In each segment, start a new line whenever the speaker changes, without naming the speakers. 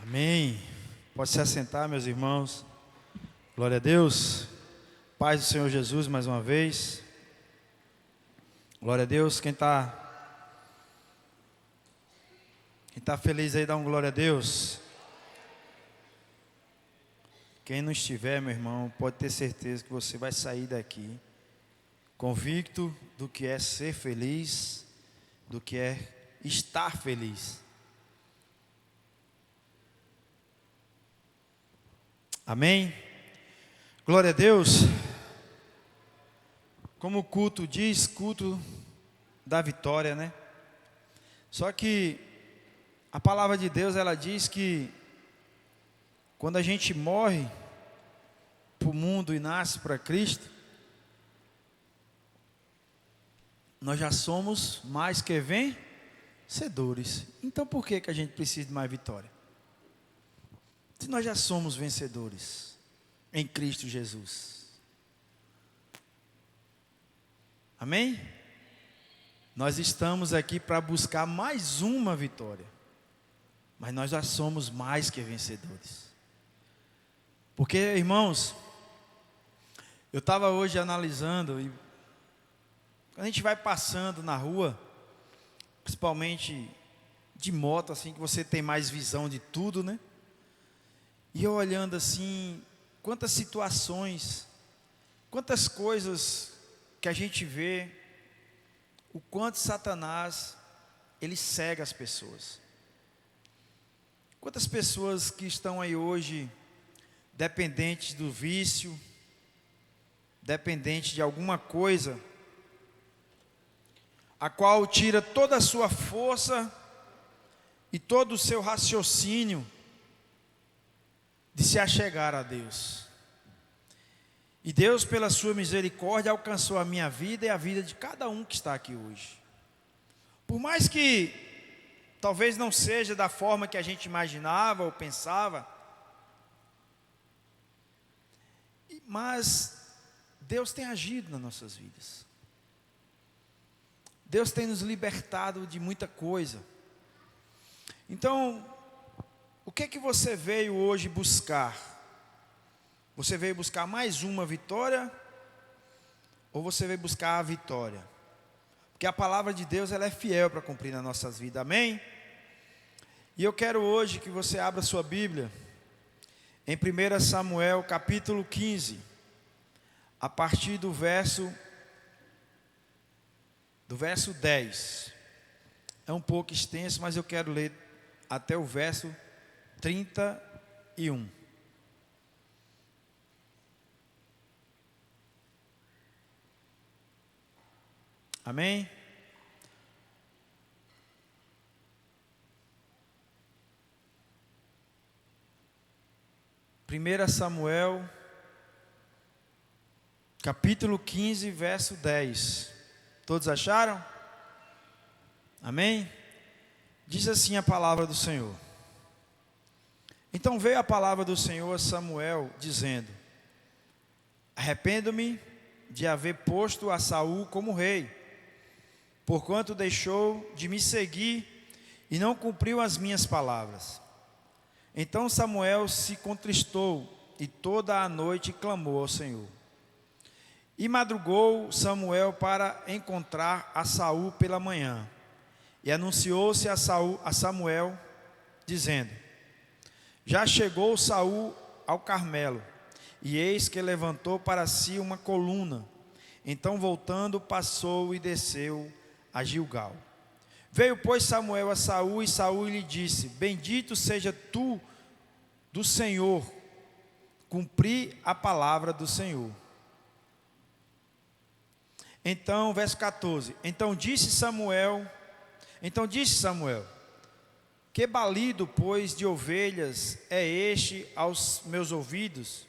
Amém. Pode se assentar, meus irmãos. Glória a Deus. Paz do Senhor Jesus mais uma vez. Glória a Deus. Quem está feliz aí, dá um glória a Deus. Quem não estiver, meu irmão, pode ter certeza que você vai sair daqui convicto do que é ser feliz, do que é estar feliz. Amém? Glória a Deus. Como o culto diz, culto da vitória, né? Só que a palavra de Deus, ela diz que quando a gente morre para o mundo e nasce para Cristo, nós já somos mais que vencedores. Então por que a gente precisa de mais vitória? Se nós já somos vencedores em Cristo Jesus. Amém? Nós estamos aqui para buscar mais uma vitória. Mas nós já somos mais que vencedores. Porque, irmãos, eu estava hoje analisando, e quando a gente vai passando na rua, principalmente de moto, assim, que você tem mais visão de tudo, né? E eu olhando assim, quantas situações, quantas coisas que a gente vê, o quanto Satanás, ele cega as pessoas. Quantas pessoas que estão aí hoje, dependentes do vício, dependentes de alguma coisa, a qual tira toda a sua força e todo o seu raciocínio de se achegar a Deus. E Deus, pela sua misericórdia, alcançou a minha vida e a vida de cada um que está aqui hoje. Por mais que talvez não seja da forma que a gente imaginava ou pensava, mas Deus tem agido nas nossas vidas. Deus tem nos libertado de muita coisa. Então, o que é que você veio hoje buscar? Você veio buscar mais uma vitória? Ou você veio buscar a vitória? Porque a palavra de Deus, ela é fiel para cumprir nas nossas vidas, amém? E eu quero hoje que você abra sua Bíblia em 1 Samuel capítulo 15, a partir do verso 10. É um pouco extenso, mas eu quero ler até o verso 31. Amém? Primeira Samuel, capítulo 15, verso 10. Todos acharam? Amém? Diz assim a palavra do Senhor. Então veio a palavra do Senhor a Samuel, dizendo: arrependo-me de haver posto a Saul como rei, porquanto deixou de me seguir e não cumpriu as minhas palavras. Então Samuel se contristou e toda a noite clamou ao Senhor. E madrugou Samuel para encontrar a Saul pela manhã. E anunciou-se a Samuel, dizendo: já chegou Saul ao Carmelo, e eis que levantou para si uma coluna. Então voltando passou e desceu a Gilgal. Veio pois Samuel a Saul, e Saul lhe disse: bendito seja tu do Senhor, cumpri a palavra do Senhor. Então, verso 14, Então disse Samuel, que balido, pois, de ovelhas é este aos meus ouvidos,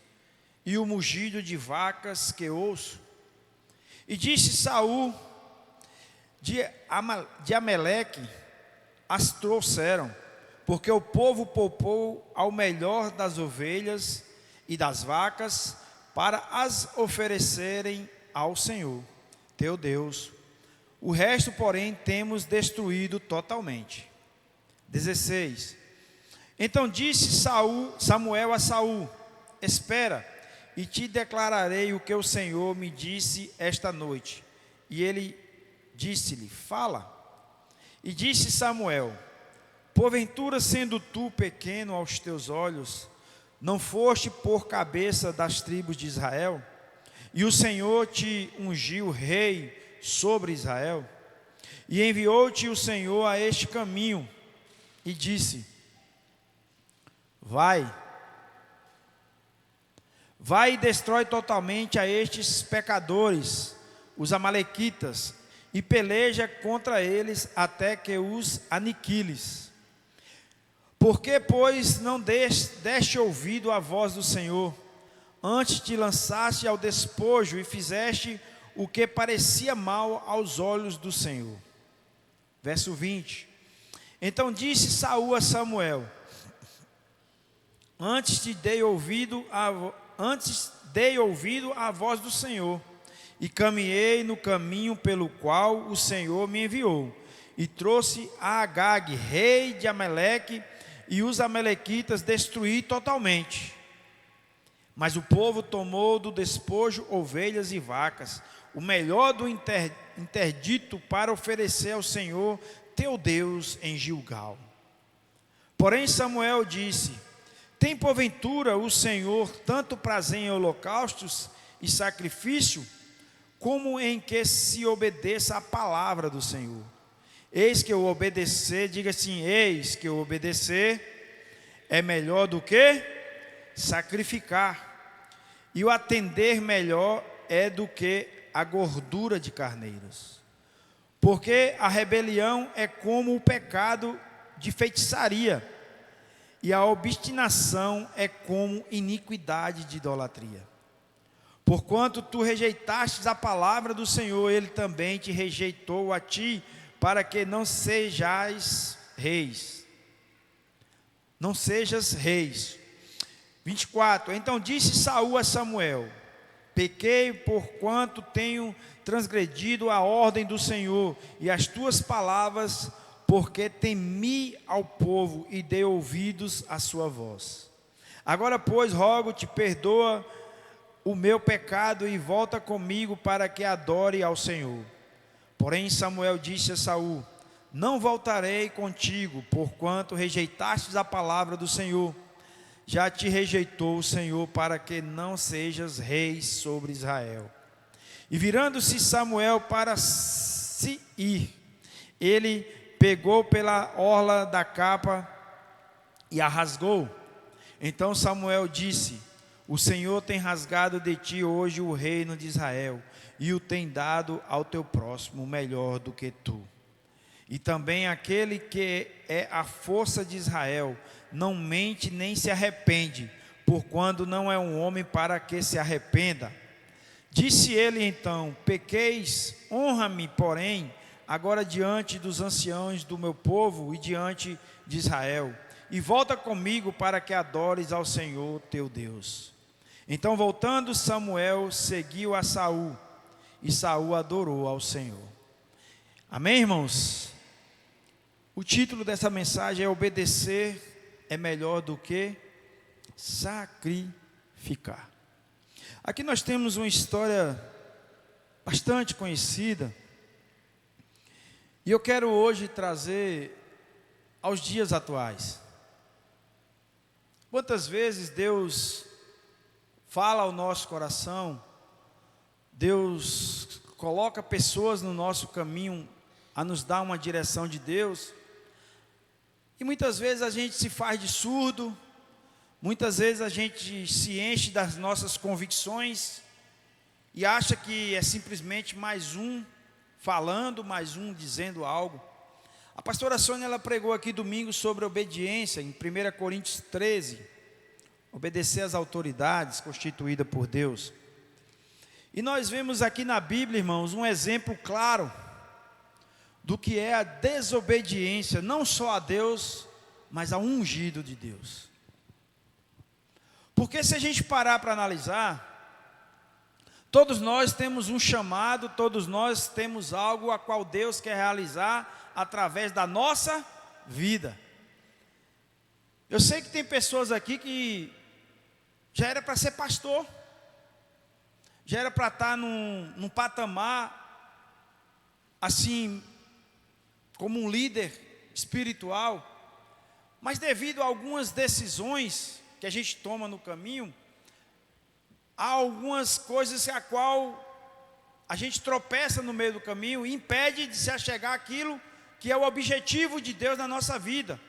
e o mugido de vacas que ouço? E disse Saul: de Amaleque as trouxeram, porque o povo poupou ao melhor das ovelhas e das vacas, para as oferecerem ao Senhor teu Deus. O resto, porém, temos destruído totalmente. 16. Então disse Samuel a Saul: espera, e te declararei o que o Senhor me disse esta noite. E ele disse-lhe: fala. E disse Samuel: porventura, sendo tu pequeno aos teus olhos, não foste por cabeça das tribos de Israel? E o Senhor te ungiu rei sobre Israel? E enviou-te o Senhor a este caminho, e disse: vai e destrói totalmente a estes pecadores, os amalequitas, e peleja contra eles até que os aniquiles. Por que, pois, não deste ouvido à voz do Senhor? Antes te lançaste ao despojo e fizeste o que parecia mal aos olhos do Senhor. Verso 20. Então disse Saul a Samuel: antes dei ouvido à voz do Senhor, e caminhei no caminho pelo qual o Senhor me enviou, e trouxe a Agag, rei de Amaleque, e os amalequitas destruí totalmente. Mas o povo tomou do despojo ovelhas e vacas, o melhor do interdito, para oferecer ao Senhor teu Deus em Gilgal. Porém Samuel disse: tem porventura o Senhor tanto prazer em holocaustos e sacrifício, como em que se obedeça a palavra do Senhor? Eis que o obedecer, diga assim, eis que o obedecer é melhor do que sacrificar, e o atender melhor é do que a gordura de carneiros. Porque a rebelião é como o pecado de feitiçaria, e a obstinação é como iniquidade de idolatria. Porquanto tu rejeitastes a palavra do Senhor, Ele também te rejeitou a ti, para que não sejais reis. Não sejas reis. 24. Então disse Saul a Samuel: pequei porquanto tenho transgredido a ordem do Senhor e as tuas palavras, porque temi ao povo e dei ouvidos à sua voz. Agora, pois, rogo-te, perdoa o meu pecado e volta comigo para que adore ao Senhor. Porém Samuel disse a Saul: não voltarei contigo, porquanto rejeitastes a palavra do Senhor. Já te rejeitou o Senhor, para que não sejas rei sobre Israel. E virando-se Samuel para se ir, ele pegou pela orla da capa e a rasgou. Então Samuel disse: o Senhor tem rasgado de ti hoje o reino de Israel, e o tem dado ao teu próximo melhor do que tu. E também aquele que é a força de Israel não mente nem se arrepende, porquanto não é um homem para que se arrependa. Disse ele então: pequeis, honra-me, porém, agora diante dos anciãos do meu povo e diante de Israel, e volta comigo para que adores ao Senhor teu Deus. Então, voltando, Samuel seguiu a Saul, e Saul adorou ao Senhor. Amém, irmãos? O título dessa mensagem é: obedecer é melhor do que sacrificar. Aqui nós temos uma história bastante conhecida, e eu quero hoje trazer aos dias atuais. Quantas vezes Deus fala ao nosso coração, Deus coloca pessoas no nosso caminho a nos dar uma direção de Deus, e muitas vezes a gente se faz de surdo, muitas vezes a gente se enche das nossas convicções e acha que é simplesmente mais um falando, mais um dizendo algo. A pastora Sônia, ela pregou aqui domingo sobre obediência, em 1 Coríntios 13, obedecer às autoridades constituídas por Deus. E nós vemos aqui na Bíblia, irmãos, um exemplo claro do que é a desobediência, não só a Deus, mas ao ungido de Deus. Porque se a gente parar para analisar, todos nós temos um chamado, todos nós temos algo a qual Deus quer realizar através da nossa vida. Eu sei que tem pessoas aqui que já era para ser pastor, já era para estar num patamar, assim, como um líder espiritual, mas devido a algumas decisões que a gente toma no caminho, há algumas coisas a qual a gente tropeça no meio do caminho e impede de se achegar àquilo que é o objetivo de Deus na nossa vida.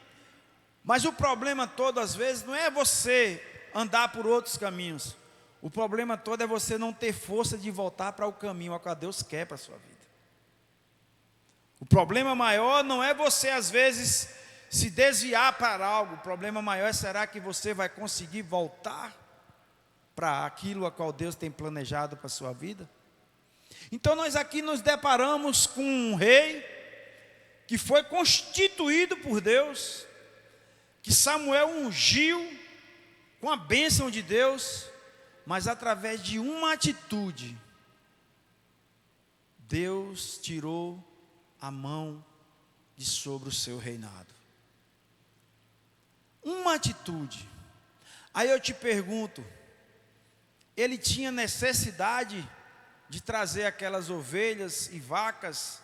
Mas o problema todo, às vezes, não é você andar por outros caminhos. O problema todo é você não ter força de voltar para o caminho ao que Deus quer para a sua vida. O problema maior não é você, às vezes, se desviar para algo. O problema maior é, será que você vai conseguir voltar para aquilo a qual Deus tem planejado para a sua vida? Então nós aqui nos deparamos com um rei que foi constituído por Deus, que Samuel ungiu com a bênção de Deus, mas através de uma atitude, Deus tirou a mão de sobre o seu reinado. Uma atitude. Aí eu te pergunto, ele tinha necessidade de trazer aquelas ovelhas e vacas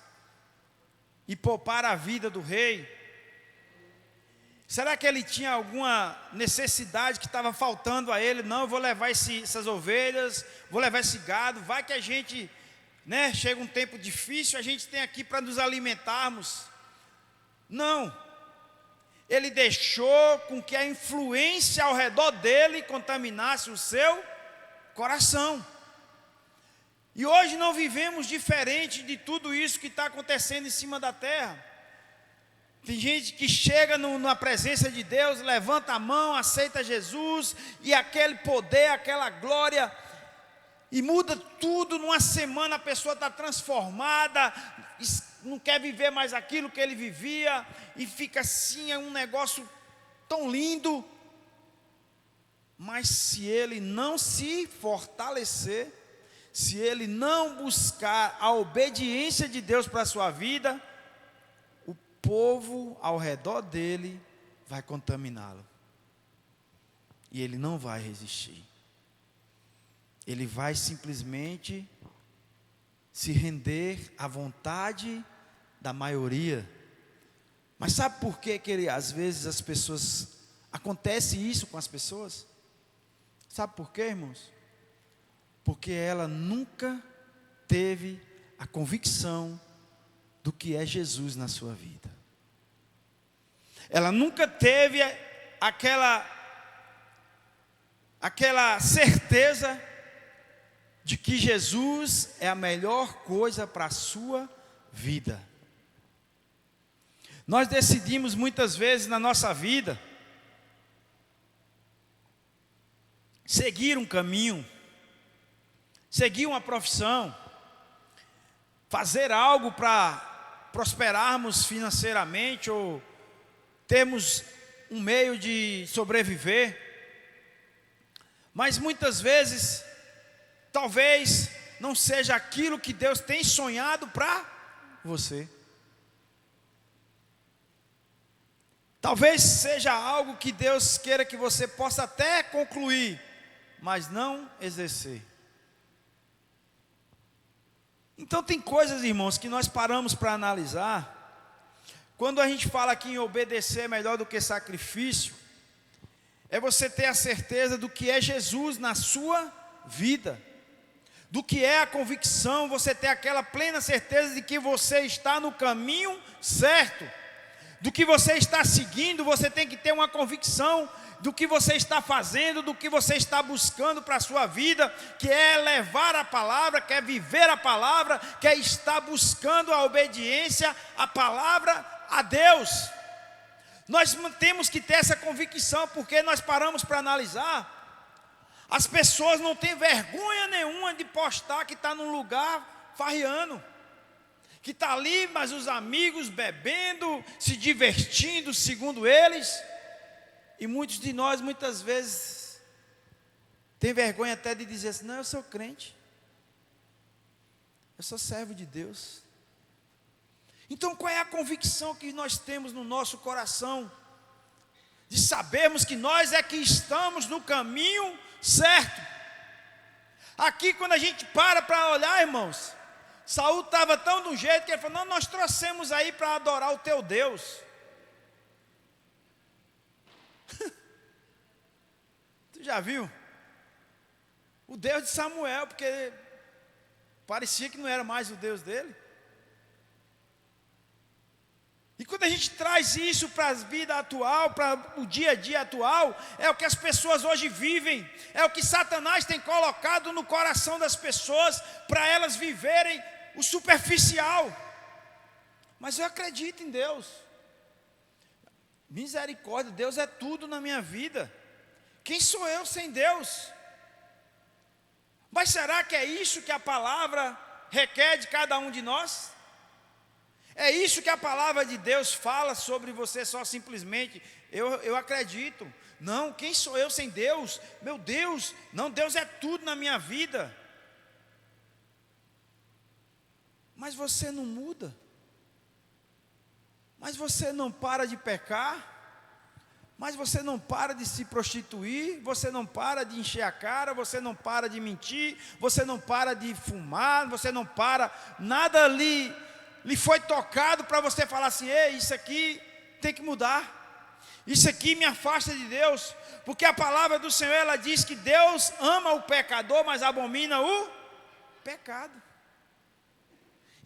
e poupar a vida do rei? Será que ele tinha alguma necessidade que estava faltando a ele? Não, eu vou levar essas ovelhas, vou levar esse gado, vai que a gente, chega um tempo difícil, a gente tem aqui para nos alimentarmos. Não, ele deixou com que a influência ao redor dele contaminasse o seu coração. E hoje não vivemos diferente de tudo isso que está acontecendo em cima da terra. Tem gente que chega na presença de Deus, levanta a mão, aceita Jesus, e aquele poder, aquela glória, e muda tudo. Numa semana a pessoa está transformada, não quer viver mais aquilo que ele vivia, e fica assim, é um negócio tão lindo. Mas se ele não se fortalecer, se ele não buscar a obediência de Deus para a sua vida, o povo ao redor dele vai contaminá-lo. E ele não vai resistir. Ele vai simplesmente se render à vontade da maioria. Mas sabe por que às vezes as pessoas, acontece isso com as pessoas? Sabe por quê, irmãos? Porque ela nunca teve a convicção do que é Jesus na sua vida. Ela nunca teve aquela certeza de que Jesus é a melhor coisa para a sua vida. Nós decidimos muitas vezes na nossa vida seguir um caminho, seguir uma profissão, fazer algo para prosperarmos financeiramente ou termos um meio de sobreviver. Mas muitas vezes, talvez não seja aquilo que Deus tem sonhado para você. Talvez seja algo que Deus queira que você possa até concluir, mas não exercer. Então tem coisas, irmãos, que nós paramos para analisar. Quando a gente fala aqui em obedecer melhor do que sacrifício, é você ter a certeza do que é Jesus na sua vida, do que é a convicção, você ter aquela plena certeza de que você está no caminho certo, do que você está seguindo. Você tem que ter uma convicção do que você está fazendo, do que você está buscando para a sua vida, que é levar a palavra, que é viver a palavra, que é estar buscando a obediência à palavra, a Deus. Nós temos que ter essa convicção, porque nós paramos para analisar. As pessoas não têm vergonha nenhuma de postar que está num lugar farriano, que está ali, mas os amigos bebendo, se divertindo, segundo eles. E muitos de nós, muitas vezes, tem vergonha até de dizer assim: não, eu sou crente, eu sou servo de Deus. Então qual é a convicção que nós temos no nosso coração? de sabermos que nós é que estamos no caminho certo. Aqui, quando a gente para olhar, irmãos, Saul estava tão de um jeito que ele falou: não, nós trouxemos aí para adorar o teu Deus. Tu já viu? O Deus de Samuel, porque parecia que não era mais o Deus dele. E quando a gente traz isso para a vida atual, para o dia a dia atual, é o que as pessoas hoje vivem, é o que Satanás tem colocado no coração das pessoas, para elas viverem o superficial. Mas eu acredito em Deus. Misericórdia, Deus é tudo na minha vida. Quem sou eu sem Deus? Mas será que é isso que a palavra requer de cada um de nós? É isso que a palavra de Deus fala sobre você só simplesmente? Eu acredito. Não, quem sou eu sem Deus? Meu Deus, não, Deus é tudo na minha vida. Mas você não muda. Mas você não para de pecar. Mas você não para de se prostituir, você não para de encher a cara, você não para de mentir, você não para de fumar, você não para, nada lhe foi tocado para você falar assim: ei, isso aqui tem que mudar, isso aqui me afasta de Deus, porque a palavra do Senhor, ela diz que Deus ama o pecador, mas abomina o pecado.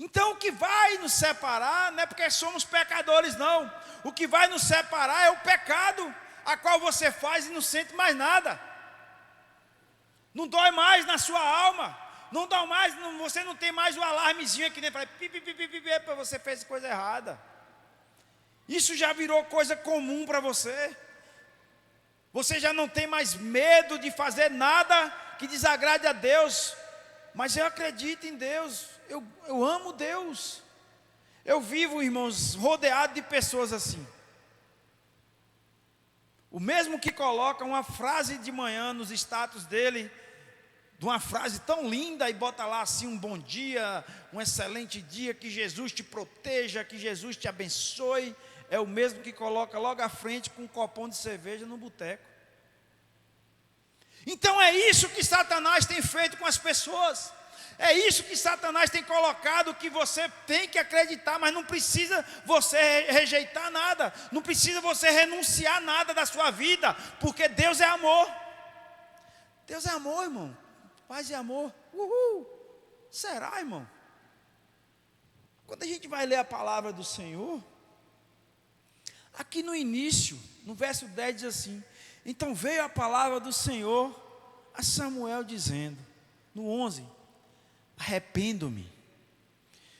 Então o que vai nos separar não é porque somos pecadores, não. O que vai nos separar é o pecado, a qual você faz e não sente mais nada. Não dói mais na sua alma. Não dói mais, você não tem mais o alarmezinho aqui dentro, para você fez coisa errada. Isso já virou coisa comum para você. Você já não tem mais medo de fazer nada que desagrade a Deus. Mas eu acredito em Deus. Eu amo Deus. Eu vivo, irmãos, rodeado de pessoas assim. O mesmo que coloca uma frase de manhã nos status dele, de uma frase tão linda, e bota lá assim: um bom dia, um excelente dia, que Jesus te proteja, que Jesus te abençoe. É o mesmo que coloca logo à frente com um copão de cerveja no boteco. Então é isso que Satanás tem feito com as pessoas. É isso que Satanás tem colocado, que você tem que acreditar, mas não precisa você rejeitar nada, não precisa você renunciar nada da sua vida, porque Deus é amor. Deus é amor, irmão. Paz e amor. Será, irmão? Quando a gente vai ler a palavra do Senhor, aqui no início, no verso 10 diz assim: então veio a palavra do Senhor a Samuel dizendo, no 11: arrependo-me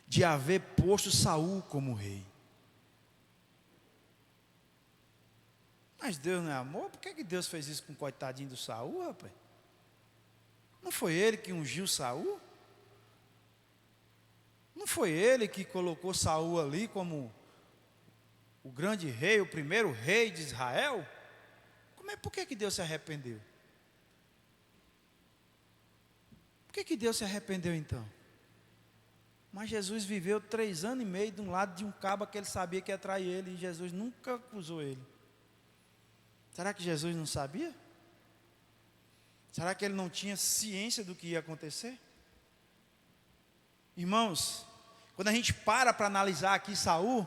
de haver posto Saul como rei. Mas Deus não é amor? Por que Deus fez isso com o coitadinho do Saul, rapaz? Não foi ele que ungiu Saul? Não foi ele que colocou Saul ali como o grande rei, o primeiro rei de Israel? Por que Deus se arrependeu? Por que Deus se arrependeu então? Mas Jesus viveu 3 anos e meio de um lado de um cabo que ele sabia que ia trair ele, e Jesus nunca acusou ele. Será que Jesus não sabia? Será que ele não tinha ciência do que ia acontecer? Irmãos, quando a gente para analisar aqui Saul,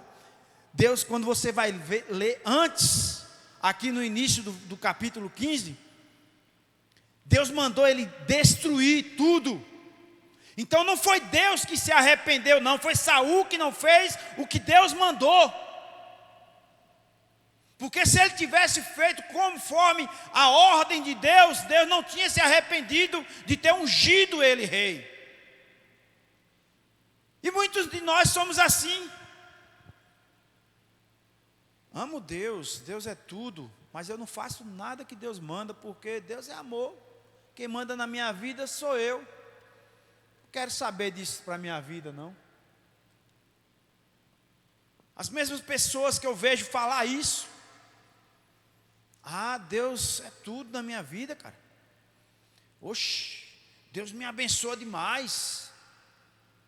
Deus, quando você vai ler antes, aqui no início do capítulo 15, Deus mandou ele destruir tudo. Então não foi Deus que se arrependeu, não, foi Saul que não fez o que Deus mandou. Porque se ele tivesse feito conforme a ordem de Deus, Deus não tinha se arrependido de ter ungido ele rei. E muitos de nós somos assim. Amo Deus, Deus é tudo, mas eu não faço nada que Deus manda, porque Deus é amor. Quem manda na minha vida sou eu. Não quero saber disso para a minha vida, não. As mesmas pessoas que eu vejo falar isso: ah, Deus é tudo na minha vida, cara. Oxe, Deus me abençoa demais.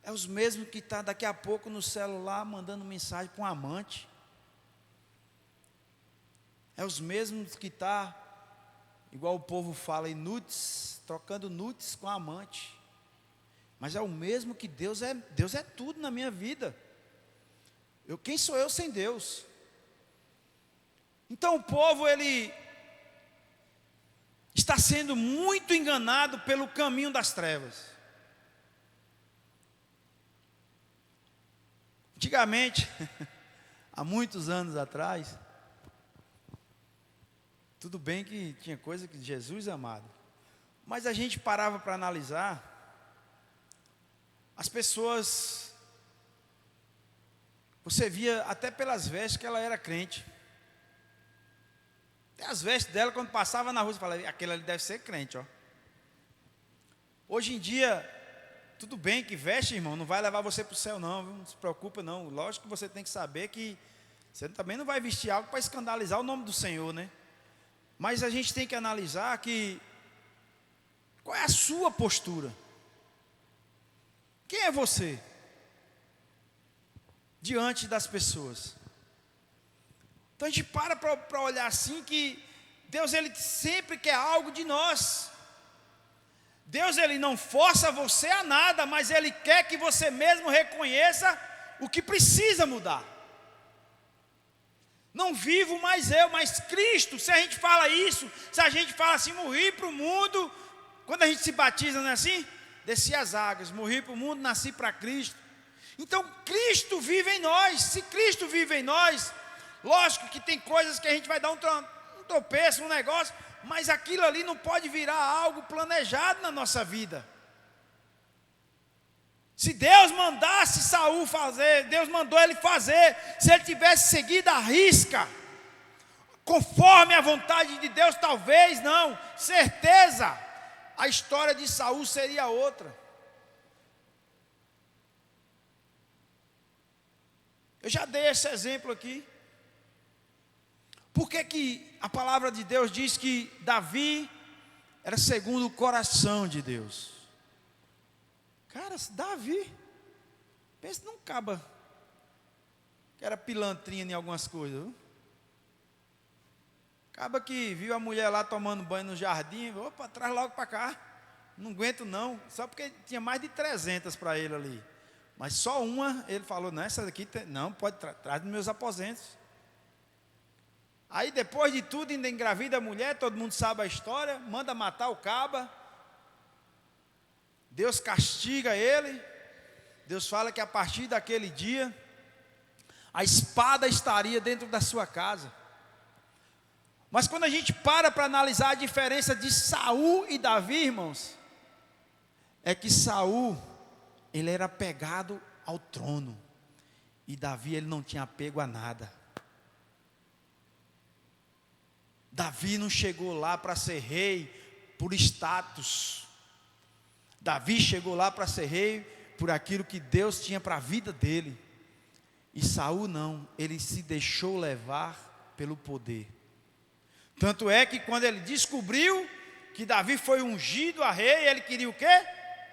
É os mesmos que estão daqui a pouco no celular mandando mensagem para um amante. É os mesmos que está, igual o povo fala, em nudes, trocando nudes com a amante. Mas é o mesmo que Deus é tudo na minha vida. Quem sou eu sem Deus? Então o povo, ele está sendo muito enganado pelo caminho das trevas. Antigamente, há muitos anos atrás, tudo bem que tinha coisa que Jesus amado, mas a gente parava para analisar, as pessoas, você via até pelas vestes que ela era crente. Até as vestes dela, quando passava na rua, você falava, aquele ali deve ser crente, ó. Hoje em dia, tudo bem que veste, irmão, não vai levar você para o céu não, viu? Não se preocupa não. Lógico que você tem que saber que você também não vai vestir algo para escandalizar o nome do Senhor, né? Mas a gente tem que analisar qual é a sua postura. Quem é você diante das pessoas? Então a gente para olhar assim, que Deus, ele sempre quer algo de nós. Deus, ele não força você a nada, mas ele quer que você mesmo reconheça o que precisa mudar. Não vivo mais eu, mas Cristo. Se a gente fala isso, se a gente fala assim, morri para o mundo, quando a gente se batiza, não é assim? Desci as águas, morri para o mundo, nasci para Cristo. Então Cristo vive em nós. Se Cristo vive em nós, lógico que tem coisas que a gente vai dar um tropeço, um negócio, mas aquilo ali não pode virar algo planejado na nossa vida. Se Deus mandasse Saul fazer, Deus mandou ele fazer, se ele tivesse seguido a risca, conforme a vontade de Deus, talvez não, certeza, a história de Saul seria outra. Eu já dei esse exemplo aqui. Por que a palavra de Deus diz que Davi era segundo o coração de Deus? Cara, Davi, pensa num caba que era pilantrinha em algumas coisas, viu? Caba que viu a mulher lá tomando banho no jardim, opa, traz logo para cá, não aguento não, só porque tinha mais de 300 para ele ali, mas só uma, ele falou, não, essa daqui, não, pode, traz dos meus aposentos. Aí depois de tudo, ainda engravida a mulher, todo mundo sabe a história, manda matar o caba, Deus castiga ele, Deus fala que a partir daquele dia, a espada estaria dentro da sua casa. Mas quando a gente para analisar a diferença de Saul e Davi, irmãos, é que Saul, ele era apegado ao trono, e Davi, ele não tinha apego a nada. Davi não chegou lá para ser rei por status. Davi chegou lá para ser rei por aquilo que Deus tinha para a vida dele. E Saul não, ele se deixou levar pelo poder. Tanto é que quando ele descobriu que Davi foi ungido a rei, ele queria o quê?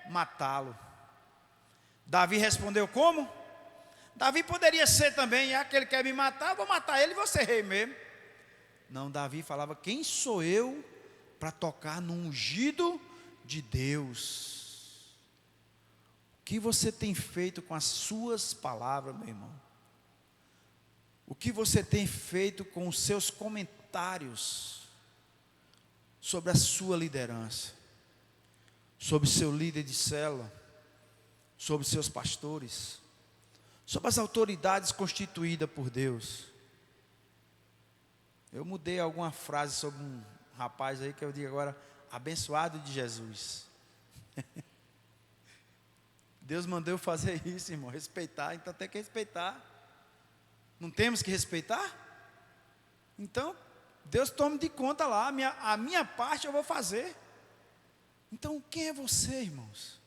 Matá-lo. Davi respondeu como? Davi poderia ser também, aquele que quer me matar, eu vou matar ele e vou ser rei mesmo. Não, Davi falava, quem sou eu para tocar no ungido de Deus? O que você tem feito com as suas palavras, meu irmão? O que você tem feito com os seus comentários sobre a sua liderança, sobre o seu líder de célula, sobre os seus pastores, sobre as autoridades constituídas por Deus? Eu mudei alguma frase sobre um rapaz aí que eu digo agora, abençoado de Jesus. Deus mandou eu fazer isso, irmão, respeitar, então tem que respeitar. Não temos que respeitar? Então, Deus tome de conta lá, a minha parte eu vou fazer. Então, quem é você, irmãos?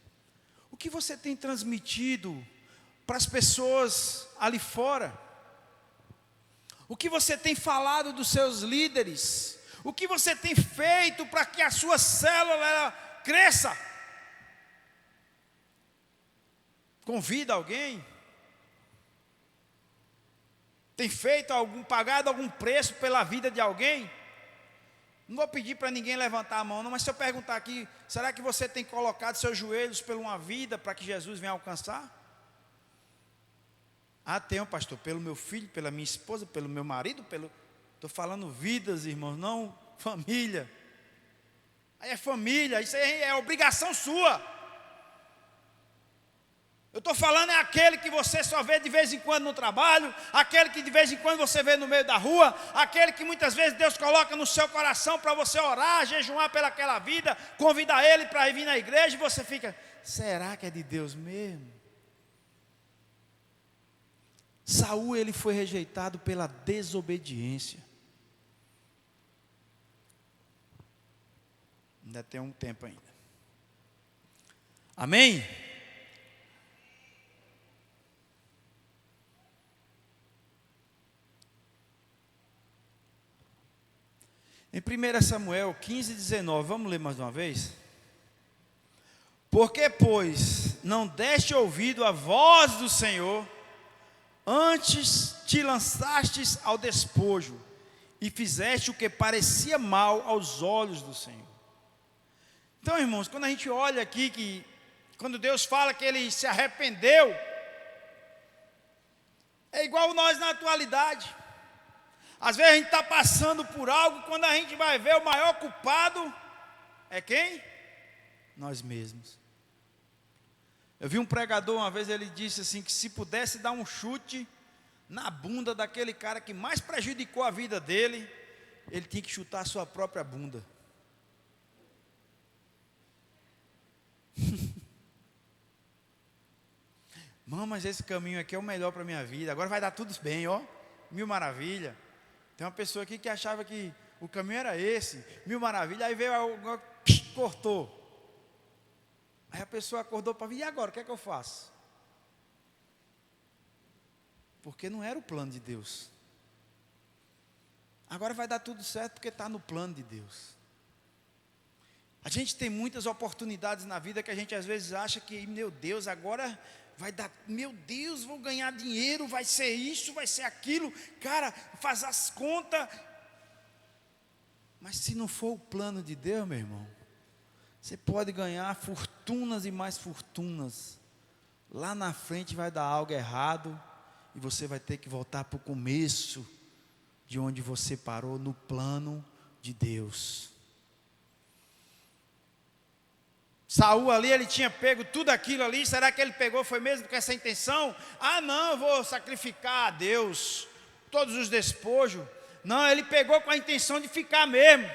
O que você tem transmitido para as pessoas ali fora? O que você tem falado dos seus líderes? O que você tem feito para que a sua célula ela cresça? Convida alguém? Tem pagado algum preço pela vida de alguém? Não vou pedir para ninguém levantar a mão, não, mas se eu perguntar aqui, será que você tem colocado seus joelhos por uma vida para que Jesus venha alcançar? Ah, tenho, pastor, pelo meu filho, pela minha esposa, pelo meu marido, estou falando vidas, irmãos, não família. Aí é família, isso aí é obrigação sua. Eu estou falando é aquele que você só vê de vez em quando no trabalho, aquele que de vez em quando você vê no meio da rua, aquele que muitas vezes Deus coloca no seu coração para você orar, jejuar pelaquela vida, convidar ele para vir na igreja e você fica, será que é de Deus mesmo? Saul, ele foi rejeitado pela desobediência. Ainda tem um tempo ainda. Amém? Em 1 Samuel 15:19, vamos ler mais uma vez? Porque, pois, não deste ouvido à voz do Senhor, antes te lançastes ao despojo, e fizeste o que parecia mal aos olhos do Senhor. Então, irmãos, quando a gente olha aqui, quando Deus fala que ele se arrependeu, é igual nós na atualidade. Às vezes a gente está passando por algo, quando a gente vai ver o maior culpado, é quem? Nós mesmos. Eu vi um pregador uma vez, ele disse assim, que se pudesse dar um chute na bunda daquele cara que mais prejudicou a vida dele, ele tinha que chutar a sua própria bunda. Mano, mas esse caminho aqui é o melhor para a minha vida, agora vai dar tudo bem, ó, mil maravilha. Tem uma pessoa aqui que achava que o caminho era esse, mil maravilha, aí veio algo, cortou. Aí a pessoa acordou para vir, e agora, o que é que eu faço? Porque não era o plano de Deus. Agora vai dar tudo certo porque está no plano de Deus. A gente tem muitas oportunidades na vida que a gente às vezes acha que, meu Deus, agora vai dar, meu Deus, vou ganhar dinheiro, vai ser isso, vai ser aquilo, cara, faz as contas. Mas se não for o plano de Deus, meu irmão, você pode ganhar fortunas e mais fortunas. Lá na frente vai dar algo errado e você vai ter que voltar para o começo de onde você parou, no plano de Deus. Saul ali, ele tinha pego tudo aquilo ali. Será que ele pegou, foi mesmo com essa intenção? Ah não, eu vou sacrificar a Deus todos os despojos. Não, ele pegou com a intenção de ficar mesmo.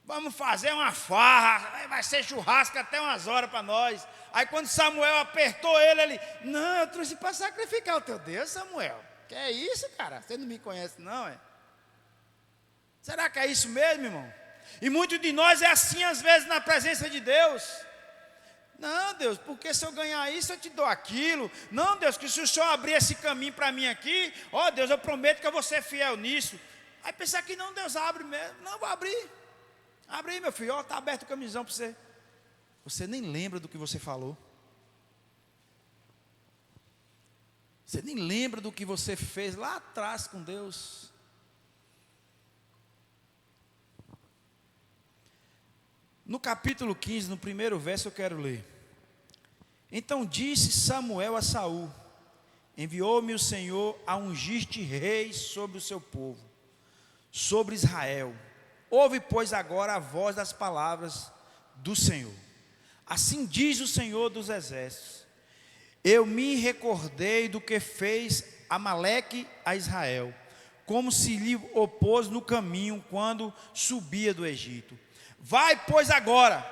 Vamos fazer uma farra, vai ser churrasco até umas horas para nós. Aí quando Samuel apertou ele, não, eu trouxe para sacrificar o teu Deus, Samuel. Que é isso, cara? Você não me conhece não, é? Será que é isso mesmo, irmão? E muitos de nós é assim às vezes na presença de Deus. Não, Deus, porque se eu ganhar isso eu te dou aquilo. Não, Deus, que se o Senhor abrir esse caminho para mim aqui, ó Deus, eu prometo que eu vou ser fiel nisso. Aí pensar que não, Deus abre mesmo. Não, vou abrir. Abre aí, meu filho, ó, está aberto o camisão para você. Você nem lembra do que você falou. Você nem lembra do que você fez lá atrás com Deus. No capítulo 15, no primeiro verso eu quero ler. Então disse Samuel a Saul: enviou-me o Senhor a ungir-te rei sobre o seu povo, sobre Israel. Ouve, pois, agora a voz das palavras do Senhor. Assim diz o Senhor dos exércitos: eu me recordei do que fez Amaleque a Israel, como se lhe opôs no caminho quando subia do Egito. Vai, pois, agora,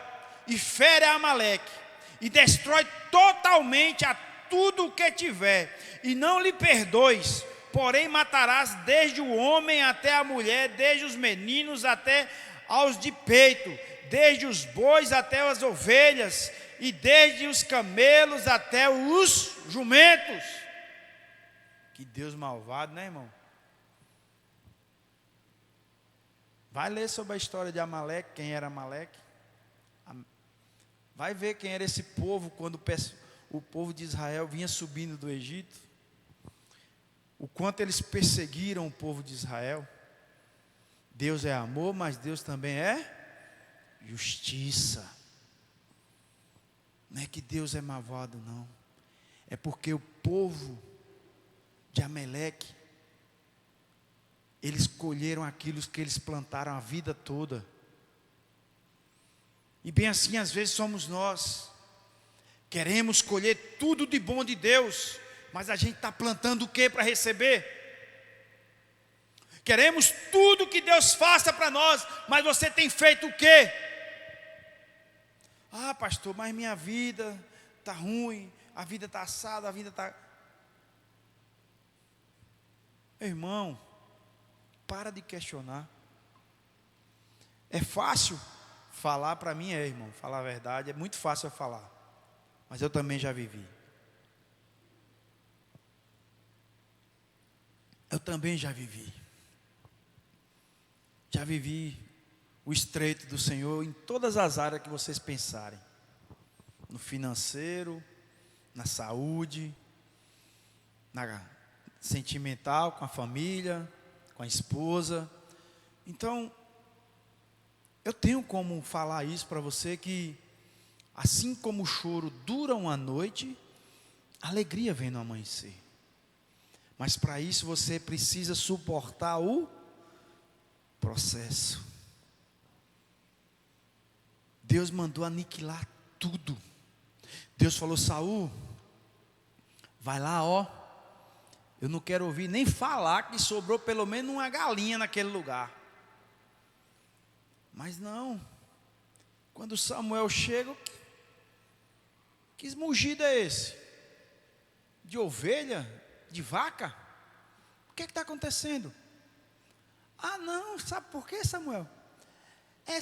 e fere a Amaleque, e destrói totalmente a tudo o que tiver, e não lhe perdoes, porém matarás desde o homem até a mulher, desde os meninos até aos de peito, desde os bois até as ovelhas, e desde os camelos até os jumentos. Que Deus malvado, né, irmão? Vai ler sobre a história de Amaleque, quem era Amaleque. Vai ver quem era esse povo quando o povo de Israel vinha subindo do Egito. o quanto eles perseguiram o povo de Israel. Deus é amor, mas Deus também é justiça. Não é que Deus é malvado, não. É porque o povo de Amaleque, eles colheram aquilo que eles plantaram a vida toda. E bem assim, às vezes somos nós. Queremos colher tudo de bom de Deus, mas a gente está plantando o que para receber? Queremos tudo que Deus faça para nós, mas você tem feito o quê? Ah, pastor, mas minha vida está ruim, a vida está assada, a vida está... Irmão, para de questionar. É fácil falar, para mim irmão, falar a verdade, é muito fácil eu falar, mas eu também já vivi. Eu também já vivi. Já vivi o estreito do Senhor em todas as áreas que vocês pensarem. No financeiro, na saúde, na sentimental, com a família, com a esposa. Então, eu tenho como falar isso para você, que assim como o choro dura uma noite, a alegria vem no amanhecer. Mas para isso você precisa suportar o processo. Deus mandou aniquilar tudo. Deus falou: Saul, vai lá, ó. Eu não quero ouvir nem falar que sobrou pelo menos uma galinha naquele lugar. Mas não. Quando Samuel chega, que mugido é esse? De ovelha? De vaca? O que está acontecendo? Ah, não, sabe por quê, Samuel?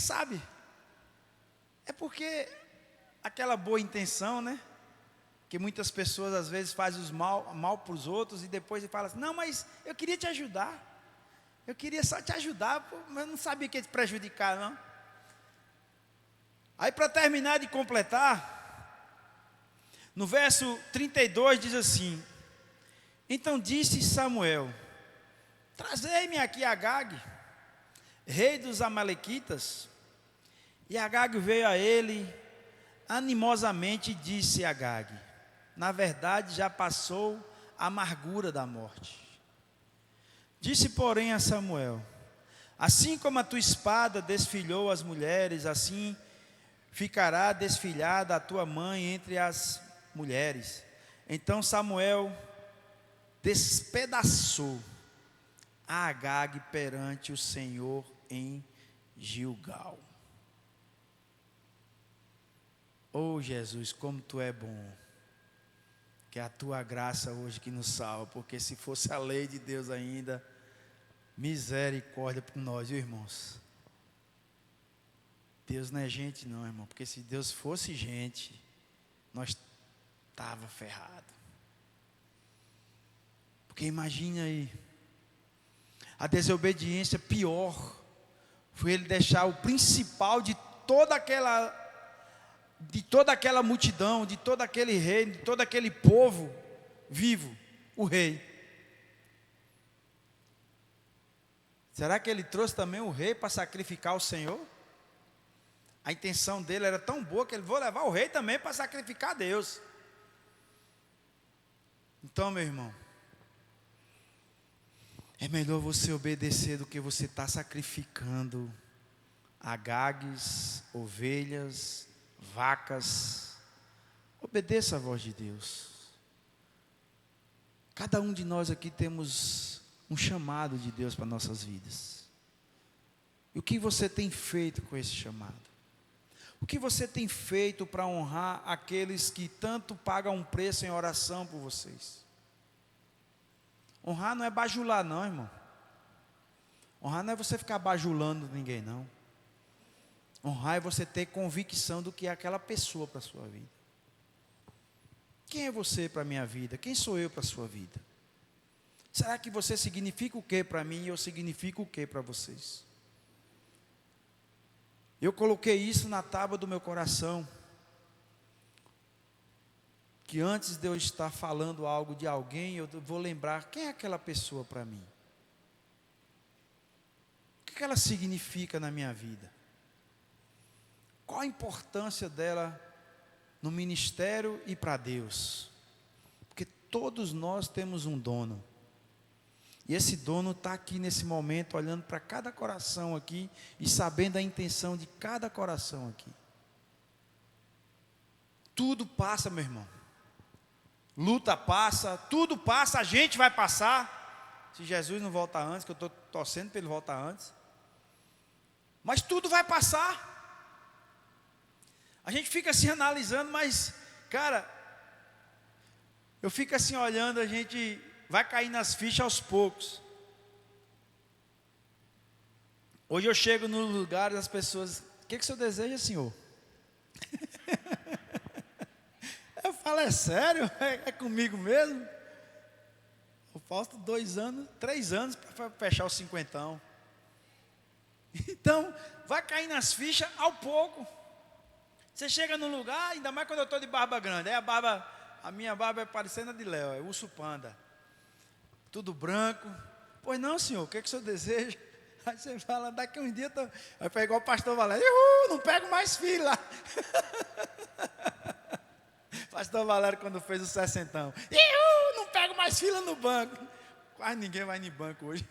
Sabe? É porque aquela boa intenção, né? Que muitas pessoas às vezes fazem os mal para os outros e depois falam assim: não, mas eu queria te ajudar. Eu queria só te ajudar, mas eu não sabia que ia te prejudicar, não. Aí, para terminar de completar, no verso 32 diz assim: então disse Samuel: trazei-me aqui Agag, rei dos amalequitas. E Agag veio a ele animosamente e disse a Agag: na verdade já passou a amargura da morte. Disse, porém, a Samuel: assim como a tua espada desfilhou as mulheres, assim ficará desfilhada a tua mãe entre as mulheres. Então Samuel despedaçou a Agag perante o Senhor em Gilgal. Oh Jesus, como tu é bom. Que é a tua graça hoje que nos salva, porque se fosse a lei de Deus ainda, misericórdia por nós, viu, irmãos? Deus não é gente não, irmão, porque se Deus fosse gente, nós estava ferrado. Porque imagine aí, a desobediência pior foi ele deixar o principal de toda aquela multidão, de todo aquele reino, de todo aquele povo vivo, o rei. Será que ele trouxe também o rei para sacrificar o Senhor? A intenção dele era tão boa que ele: vou levar o rei também para sacrificar a Deus. Então, meu irmão, é melhor você obedecer do que você estar sacrificando agagues, ovelhas, vacas. Obedeça a voz de Deus. Cada um de nós aqui temos um chamado de Deus para nossas vidas. E o que você tem feito com esse chamado? O que você tem feito para honrar aqueles que tanto pagam um preço em oração por vocês? Honrar não é bajular não, irmão. Honrar não é você ficar bajulando ninguém, não. Honrar é você ter convicção do que é aquela pessoa para a sua vida. Quem é você para a minha vida? Quem sou eu para a sua vida? Será que você significa o que para mim e eu significo o que para vocês? Eu coloquei isso na tábua do meu coração, que que antes de eu estar falando algo de alguém, eu vou lembrar quem é aquela pessoa para mim. O que ela significa na minha vida? Qual a importância dela no ministério e para Deus? Porque todos nós temos um dono. E esse dono está aqui nesse momento, olhando para cada coração aqui e sabendo a intenção de cada coração aqui. Tudo passa, meu irmão. Luta passa, tudo passa, a gente vai passar. Se Jesus não voltar antes, que eu estou torcendo para ele voltar antes. Mas tudo vai passar. A gente fica assim analisando, mas, cara, eu fico assim olhando, a gente vai cair nas fichas aos poucos. Hoje eu chego no lugar das pessoas, o que o senhor deseja, senhor? Eu falo, é sério? É comigo mesmo? Eu falta 3 anos para fechar os 50. Então, vai cair nas fichas ao pouco. Você chega num lugar, ainda mais quando eu estou de barba grande. Aí a minha barba é parecendo a de Léo, é urso panda. Tudo branco. Pois não, senhor, o que o senhor deseja? Aí você fala, daqui a uns dias, vai pegar o pastor Valério. Não pego mais filho lá. Pastor Valério, quando fez o 60, não pego mais fila no banco. Quase ninguém vai no banco hoje.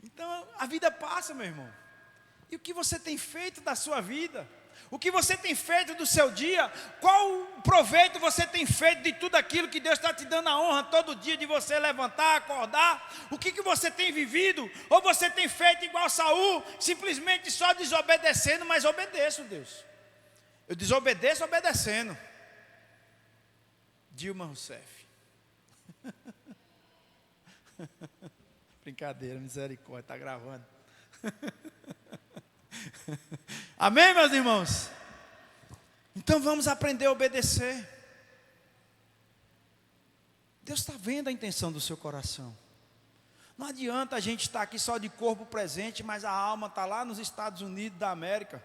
Então, a vida passa, meu irmão. E o que você tem feito da sua vida? O que você tem feito do seu dia? Qual proveito você tem feito de tudo aquilo que Deus está te dando a honra todo dia de você levantar, acordar? O que você tem vivido? Ou você tem feito igual Saul, simplesmente só desobedecendo, mas obedeço, Deus. Eu desobedeço obedecendo. Dilma Rousseff. Brincadeira, misericórdia, está gravando. Amém, meus irmãos? Então vamos aprender a obedecer. Deus está vendo a intenção do seu coração. Não adianta a gente estar aqui só de corpo presente, mas a alma está lá nos Estados Unidos da América.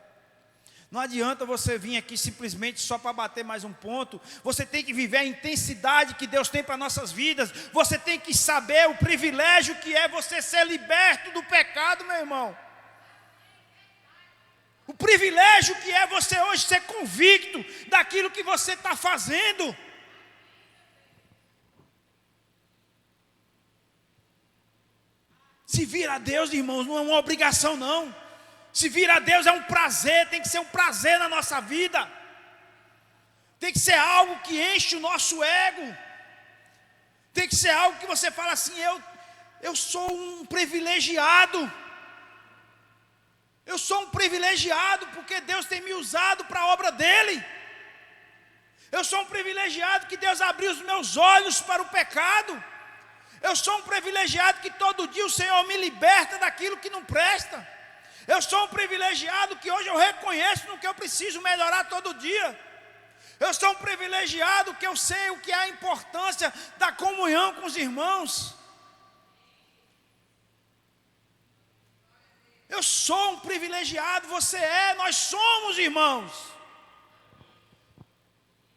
Não adianta você vir aqui simplesmente só para bater mais um ponto. Você tem que viver a intensidade que Deus tem para nossas vidas. Você tem que saber o privilégio que é você ser liberto do pecado, meu irmão. O privilégio que é você hoje ser convicto daquilo que você está fazendo. Se vir a Deus, irmãos, não é uma obrigação não. Se vir a Deus é um prazer, tem que ser um prazer na nossa vida. Tem que ser algo que enche o nosso ego. Tem que ser algo que você fala assim, eu sou um privilegiado. Eu sou um privilegiado porque Deus tem me usado para a obra dEle. Eu sou um privilegiado que Deus abriu os meus olhos para o pecado. Eu sou um privilegiado que todo dia o Senhor me liberta daquilo que não presta. Eu sou um privilegiado que hoje eu reconheço no que eu preciso melhorar todo dia. Eu sou um privilegiado que eu sei o que é a importância da comunhão com os irmãos. Eu sou um privilegiado, você é, nós somos irmãos.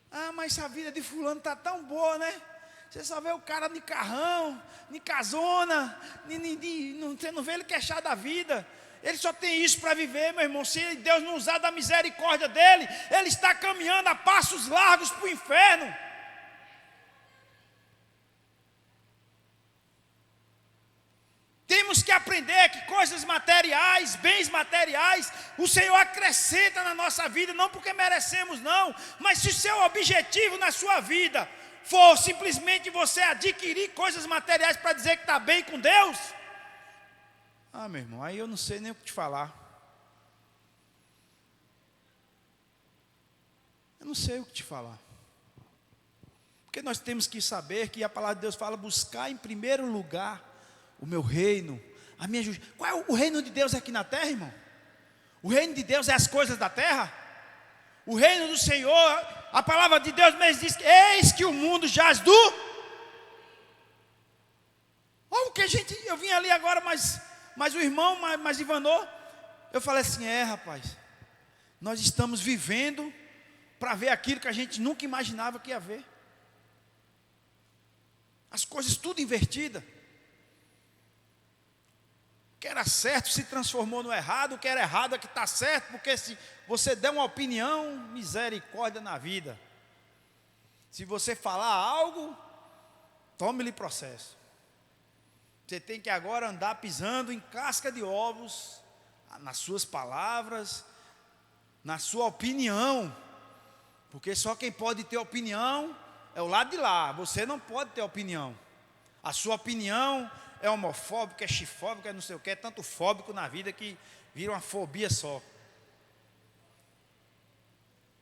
Ah, mas a vida de fulano está tão boa, né? Você só vê o cara de carrão, de casona, você não vê ele queixar da vida. Ele só tem isso para viver, meu irmão. Se Deus não usar da misericórdia dele, ele está caminhando a passos largos para o inferno. Temos que aprender que coisas materiais, bens materiais, o Senhor acrescenta na nossa vida, não porque merecemos não, mas se o seu objetivo na sua vida for simplesmente você adquirir coisas materiais para dizer que está bem com Deus, meu irmão, aí eu não sei nem o que te falar. Eu não sei o que te falar. Porque nós temos que saber que a palavra de Deus fala, buscar em primeiro lugar o meu reino, a minha justiça. Qual é o reino de Deus aqui na terra, irmão? O reino de Deus é as coisas da terra? O reino do Senhor, a palavra de Deus mesmo diz que eis que o mundo jaz do... Olha o que eu vim ali agora, mas o irmão, mas Ivanô, eu falei assim, rapaz, nós estamos vivendo para ver aquilo que a gente nunca imaginava que ia ver. As coisas tudo invertidas. O que era certo se transformou no errado, o que era errado é que está certo, porque se você der uma opinião, misericórdia na vida. Se você falar algo, tome-lhe processo. Você tem que agora andar pisando em casca de ovos, nas suas palavras, na sua opinião, porque só quem pode ter opinião é o lado de lá. Você não pode ter opinião. A sua opinião é homofóbico, é chifóbico, é não sei o que, é tanto fóbico na vida que vira uma fobia só.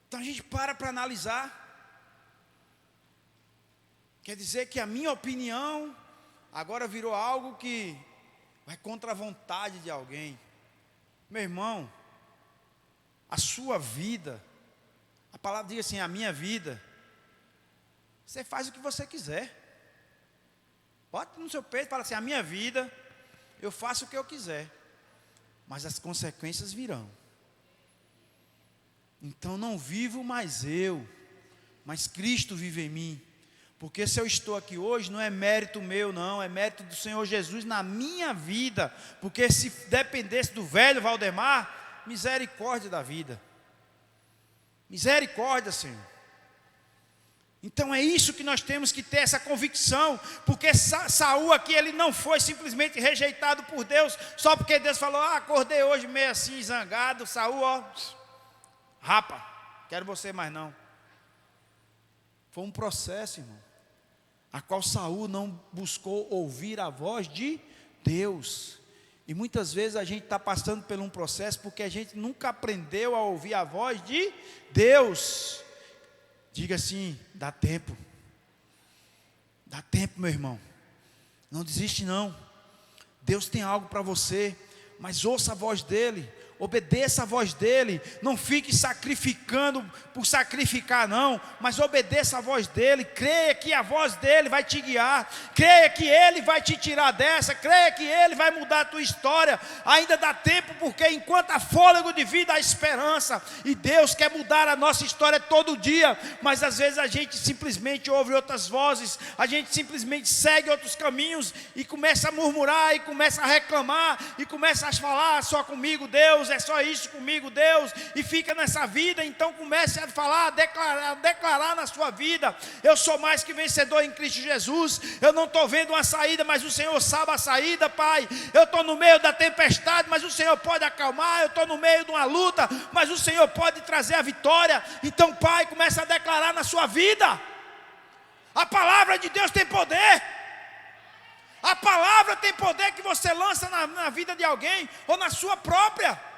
Então a gente para analisar. Quer dizer que a minha opinião agora virou algo que vai contra a vontade de alguém. Meu irmão, a sua vida, a palavra diz assim, a minha vida, você faz o que você quiser. Bota no seu peito e fala assim, a minha vida, eu faço o que eu quiser, mas as consequências virão. Então não vivo mais eu, mas Cristo vive em mim. Porque se eu estou aqui hoje, não é mérito meu não, é mérito do Senhor Jesus na minha vida. Porque se dependesse do velho Valdemar, misericórdia da vida. Misericórdia, Senhor. Então é isso que nós temos que ter, essa convicção. Porque Saul aqui, ele não foi simplesmente rejeitado por Deus, só porque Deus falou, acordei hoje meio assim, zangado. Saul, rapa, quero você mais não. Foi um processo, irmão, a qual Saul não buscou ouvir a voz de Deus. E muitas vezes a gente está passando por um processo porque a gente nunca aprendeu a ouvir a voz de Deus. Diga assim, dá tempo. Dá tempo, meu irmão. Não desiste não. Deus tem algo para você, mas ouça a voz dEle. Obedeça a voz dEle, não fique sacrificando por sacrificar não, mas obedeça a voz dEle, creia que a voz dEle vai te guiar, creia que Ele vai te tirar dessa, creia que Ele vai mudar a tua história. Ainda dá tempo, porque enquanto há fôlego de vida há esperança, e Deus quer mudar a nossa história todo dia, mas às vezes a gente simplesmente ouve outras vozes, a gente simplesmente segue outros caminhos, e começa a murmurar, e começa a reclamar, e começa a falar, só comigo Deus, é só isso comigo Deus, e fica nessa vida. Então comece a falar, a declarar na sua vida, eu sou mais que vencedor em Cristo Jesus. Eu não estou vendo uma saída, mas o Senhor sabe a saída, Pai. Eu estou no meio da tempestade, mas o Senhor pode acalmar. Eu estou no meio de uma luta, mas o Senhor pode trazer a vitória. Então, Pai, comece a declarar na sua vida. A palavra de Deus tem poder. A palavra tem poder que você lança na vida de alguém, ou na sua própria.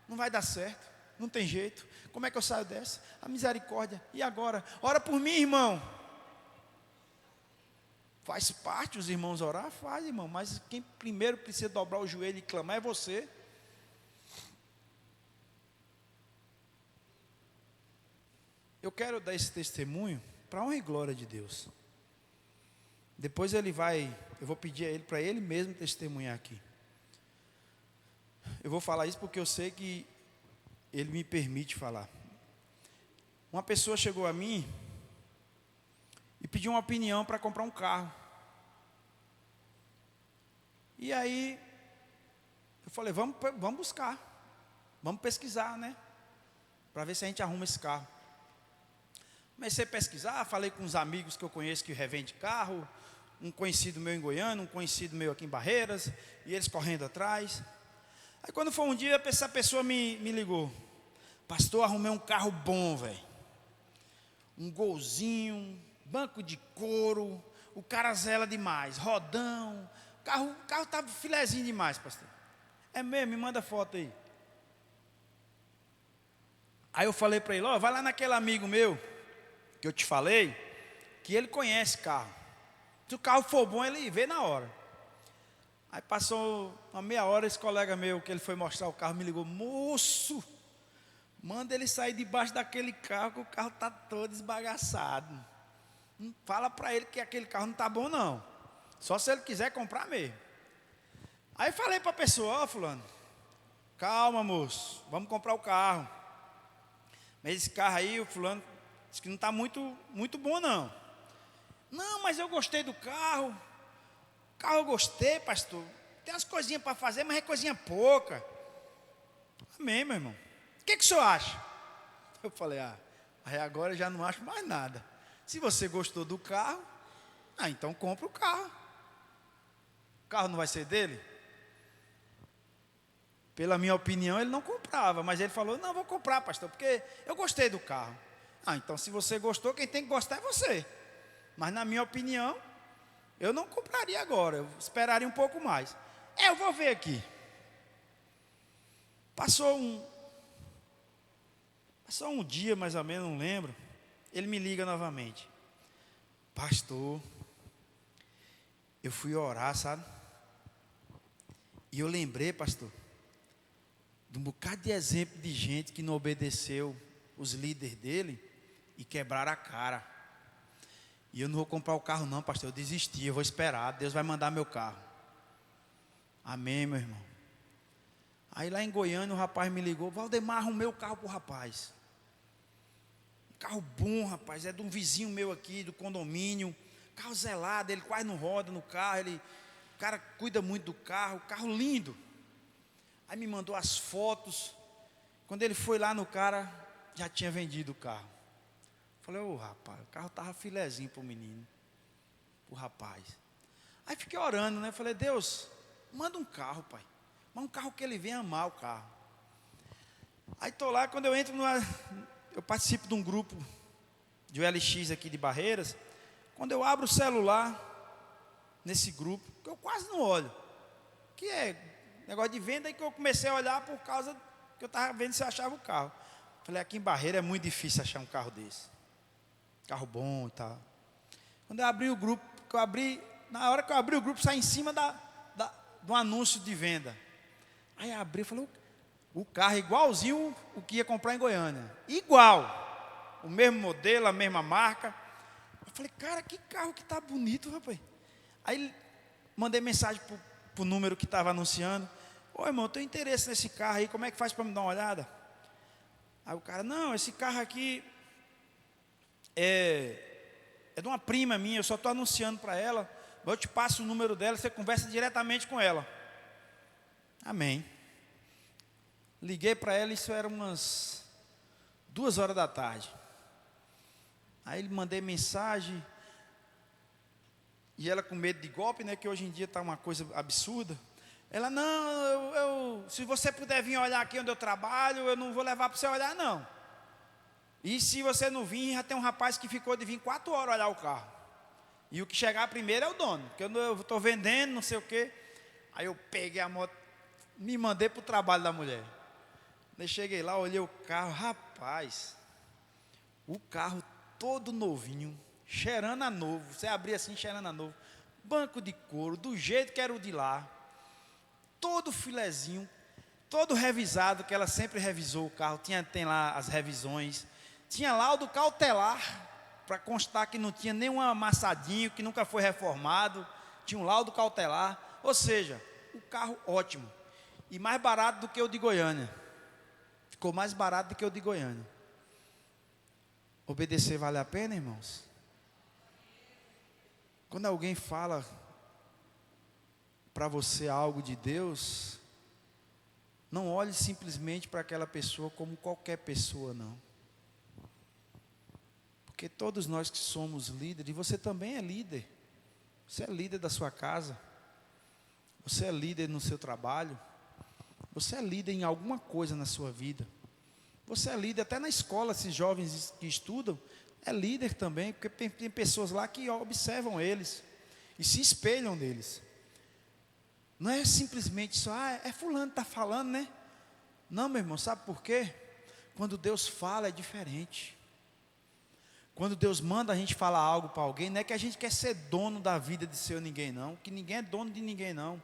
Não vai dar certo, não tem jeito. Como é que eu saio dessa? A misericórdia. E agora? Ora por mim, irmão. Faz parte os irmãos orar? Faz, irmão. Mas quem primeiro precisa dobrar o joelho e clamar é você. Eu quero dar esse testemunho para a honra e glória de Deus. Depois eu vou pedir a ele, para ele mesmo testemunhar aqui. Eu vou falar isso porque eu sei que ele me permite falar. Uma pessoa chegou a mim e pediu uma opinião para comprar um carro. E aí eu falei, vamos buscar, vamos pesquisar, né? Para ver se a gente arruma esse carro. Comecei a pesquisar, falei com uns amigos que eu conheço que revendem carro, um conhecido meu em Goiânia, um conhecido meu aqui em Barreiras, e eles correndo atrás. Aí quando foi um dia, essa pessoa me ligou. Pastor, arrumei um carro bom, velho. Um golzinho, banco de couro, o cara zela demais, rodão. O carro tá filezinho demais, pastor. É mesmo, me manda foto aí. Aí eu falei para ele, vai lá naquele amigo meu, que eu te falei, que ele conhece carro. Se o carro for bom, ele vê na hora. Aí passou uma meia hora, esse colega meu, que ele foi mostrar o carro, me ligou, moço, manda ele sair debaixo daquele carro, que o carro está todo esbagaçado. Fala para ele que aquele carro não está bom não, só se ele quiser comprar mesmo. Aí falei para a pessoa, fulano, calma moço, vamos comprar o carro. Mas esse carro aí, o fulano disse que não está muito bom não. Não, mas eu gostei do carro. O carro eu gostei, pastor. Tem umas coisinhas para fazer, mas é coisinha pouca. Amém, meu irmão. O que o senhor acha? Eu falei, aí agora eu já não acho mais nada. Se você gostou do carro, então compra o carro. O carro não vai ser dele? Pela minha opinião, ele não comprava, mas ele falou, não, vou comprar, pastor, porque eu gostei do carro. Então se você gostou, quem tem que gostar é você. Mas na minha opinião, eu não compraria agora, eu esperaria um pouco mais. Eu vou ver aqui. Passou um dia mais ou menos, não lembro. Ele me liga novamente. Pastor, eu fui orar, sabe? E eu lembrei, pastor, de um bocado de exemplo de gente que não obedeceu os líderes dele e quebraram a cara. E eu não vou comprar o carro não, pastor, eu desisti, eu vou esperar, Deus vai mandar meu carro. Amém, meu irmão. Aí lá em Goiânia o rapaz me ligou, Valdemar, arrumei o carro para o rapaz. Um carro bom, rapaz, é de um vizinho meu aqui, do condomínio. Carro zelado, ele quase não roda no carro, o cara cuida muito do carro lindo. Aí me mandou as fotos. Quando ele foi lá no cara, já tinha vendido o carro. Falei, rapaz, o carro estava filezinho para o menino, para o rapaz. Aí fiquei orando, né? Falei, Deus, manda um carro, pai. Mas um carro que ele venha amar o carro. Aí estou lá, quando eu entro eu participo de um grupo de OLX aqui de Barreiras. Quando eu abro o celular, nesse grupo, que eu quase não olho, que é negócio de venda, aí que eu comecei a olhar por causa que eu estava vendo se eu achava o carro. Falei, aqui em Barreira é muito difícil achar um carro desse. Carro bom e tal. Quando eu abri o grupo, na hora que eu abri o grupo, sai em cima do anúncio de venda. Aí abri e falei, o carro é igualzinho o que ia comprar em Goiânia. Igual. O mesmo modelo, a mesma marca. Eu falei, cara, que carro que tá bonito, rapaz. Aí mandei mensagem pro número que estava anunciando. Ô irmão, eu tenho interesse nesse carro aí, como é que faz para me dar uma olhada? Aí o cara, não, esse carro aqui é de uma prima minha, eu só estou anunciando para ela, eu te passo o número dela, você conversa diretamente com ela. Amém. Liguei para ela, isso era umas 2h da tarde. Aí mandei mensagem, e ela com medo de golpe, né, que hoje em dia está uma coisa absurda. Ela, não, se você puder vir olhar aqui onde eu trabalho, eu não vou levar para você olhar não. E se você não vir, já tem um rapaz que ficou de vir 4 horas olhar o carro. E o que chegar primeiro é o dono, porque eu estou vendendo, não sei o quê. Aí eu peguei a moto, me mandei para o trabalho da mulher. Aí cheguei lá, olhei o carro, rapaz, o carro todo novinho, cheirando a novo, você abria assim, cheirando a novo. Banco de couro, do jeito que era o de lá. Todo filezinho, todo revisado, que ela sempre revisou o carro, tem lá as revisões, tinha laudo cautelar, para constar que não tinha nenhum amassadinho, que nunca foi reformado, tinha um laudo cautelar, ou seja, o carro ótimo, e mais barato do que o de Goiânia, ficou mais barato do que o de Goiânia. Obedecer vale a pena, irmãos? Quando alguém fala para você algo de Deus, não olhe simplesmente para aquela pessoa como qualquer pessoa, não. Porque todos nós que somos líderes, e você também é líder. Você é líder da sua casa. Você é líder no seu trabalho. Você é líder em alguma coisa na sua vida. Você é líder até na escola, esses jovens que estudam, é líder também, porque tem pessoas lá que observam eles e se espelham neles. Não é simplesmente só, é fulano que está falando, né? Não, meu irmão, sabe por quê? Quando Deus fala é diferente. Quando Deus manda a gente falar algo para alguém, não é que a gente quer ser dono da vida de seu ninguém não, que ninguém é dono de ninguém não.